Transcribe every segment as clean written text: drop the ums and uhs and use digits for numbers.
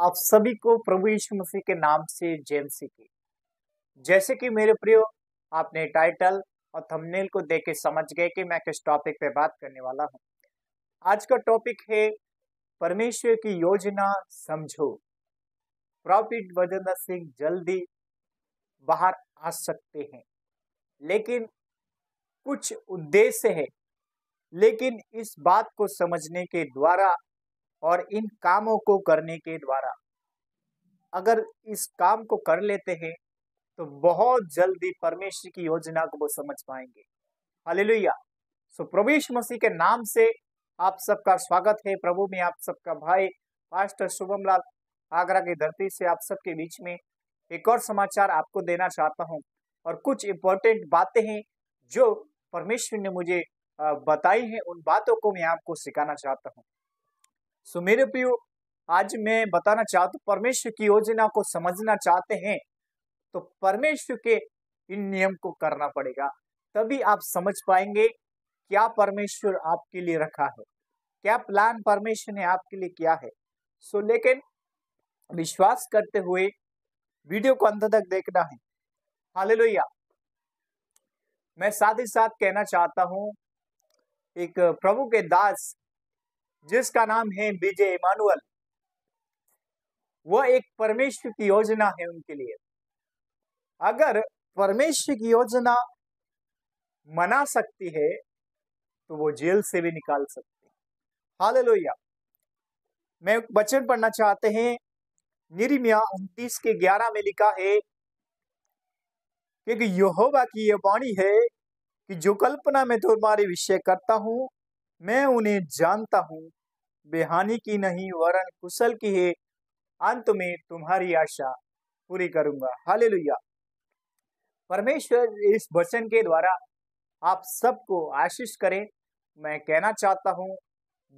आप सभी को प्रभु यीशु मसीह के नाम से जय मसीह की। जैसे कि मेरे प्रियो, आपने टाइटल और थंबनेल को देख के समझ गए कि मैं किस टॉपिक पे बात करने वाला हूँ। आज का टॉपिक है परमेश्वर की योजना समझो। प्रॉफिट वजेंद्र सिंह जल्दी बाहर आ सकते हैं, लेकिन कुछ उद्देश्य है। लेकिन इस बात को समझने के द्वारा और इन कामों को करने के द्वारा, अगर इस काम को कर लेते हैं तो बहुत जल्दी परमेश्वर की योजना को वो समझ पाएंगे। हालेलुया। सो प्रभु यीशु मसीह के नाम से आप सबका स्वागत है। प्रभु में आप सबका भाई पास्टर शुभम लाल आगरा की धरती से आप सबके बीच में एक और समाचार आपको देना चाहता हूं, और कुछ इंपॉर्टेंट बातें हैं जो परमेश्वर ने मुझे बताई हैं। उन बातों को मैं आपको सिखाना चाहता हूं। सो मेरे प्रियो, आज मैं बताना चाहता हूं, परमेश्वर की योजना को समझना चाहते हैं तो परमेश्वर के इन नियम को करना पड़ेगा, तभी आप समझ पाएंगे क्या परमेश्वर आपके लिए रखा है, क्या प्लान परमेश्वर ने आपके लिए किया है। सो लेकिन विश्वास करते हुए वीडियो को अंत तक देखना है। हालेलुया। मैं साथ ही साथ कहना चाहता हूं, एक प्रभु के दास जिसका नाम है विजय इमानुअल, वह एक परमेश्वर की योजना है उनके लिए। अगर परमेश्वर की योजना मना सकती है तो वो जेल से भी निकाल सकते हैं। हालेलुया। मैं वचन पढ़ना चाहते हैं, यिर्मयाह 29 के 11 में लिखा है, क्योंकि यहोवा की यह वाणी है कि जो कल्पना मैं तुम्हारे विषय करता हूं, मैं उन्हें जानता हूं। वे हानि की नहीं वरन कुशल की है, अंत में तुम्हारी आशा पूरी करूंगा। हालेलुया। परमेश्वर इस वचन के द्वारा आप सबको आशीष करें। मैं कहना चाहता हूं,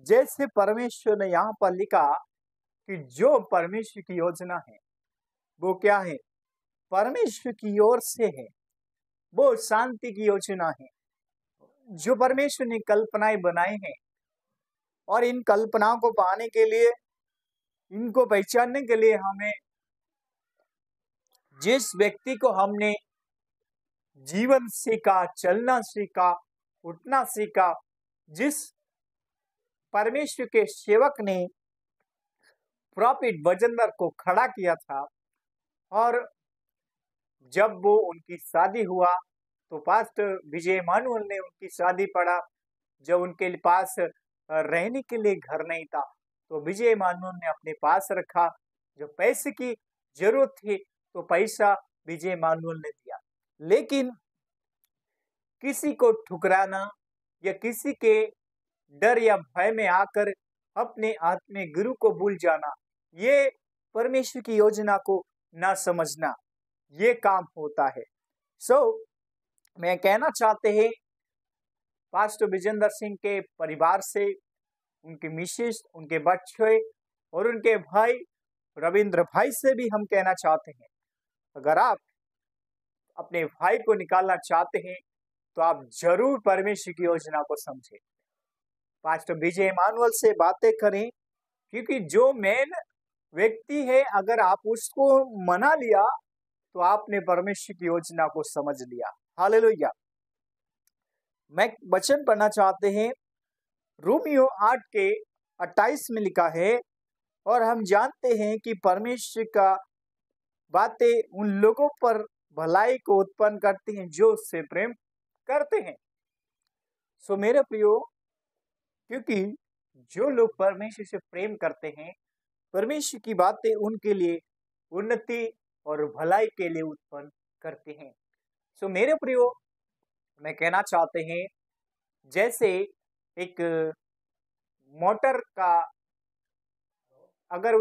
जैसे परमेश्वर ने यहाँ पर लिखा कि जो परमेश्वर की योजना है वो क्या है, परमेश्वर की ओर से है, वो शांति की योजना है। जो परमेश्वर ने कल्पनाएं बनाई हैं, और इन कल्पनाओं को पाने के लिए, इनको पहचानने के लिए, हमें जिस व्यक्ति को हमने जीवन सीखा, चलना सीखा, उठना सीखा, जिस परमेश्वर के सेवक ने प्रॉफिट वजेंद्र को खड़ा किया था, और जब वो उनकी शादी हुआ तो पास्टर विजय इमानुअल ने उनकी शादी पड़ा। जब उनके पास रहने के लिए घर नहीं था तो विजय इमानुअल ने अपने पास रखा। जो पैसे की जरूरत थी तो पैसा विजय इमानुअल ने दिया। लेकिन किसी को ठुकराना या किसी के डर या भय में आकर अपने आत्मिक गुरु को भूल जाना, ये परमेश्वर की योजना को ना समझना, ये काम होता है। मैं कहना चाहते हैं, पास्टर विजेंद्र सिंह के परिवार से, उनके मिसेस, उनके बच्चे और उनके भाई रविंद्र भाई से भी हम कहना चाहते हैं, अगर आप अपने भाई को निकालना चाहते हैं तो आप जरूर परमेश्वर की योजना को समझें। पास्टर विजय इमानुअल से बातें करें, क्योंकि जो मेन व्यक्ति है, अगर आप उसको मना लिया तो आपने परमेश्वर की योजना को समझ लिया। हालेलुया। मैं वचन पढ़ना चाहते हैं, रोमियो 8 के 28 में लिखा है, और हम जानते हैं कि परमेश्वर का बातें उन लोगों पर भलाई को उत्पन्न करती हैं जो उससे प्रेम करते हैं। सो मेरे प्रियो, क्योंकि जो लोग परमेश्वर से प्रेम करते हैं, परमेश्वर की बातें उनके लिए उन्नति और भलाई के लिए उत्पन्न करते हैं। सो मेरे प्रियो, मैं कहना चाहते हैं, जैसे एक मोटर का अगर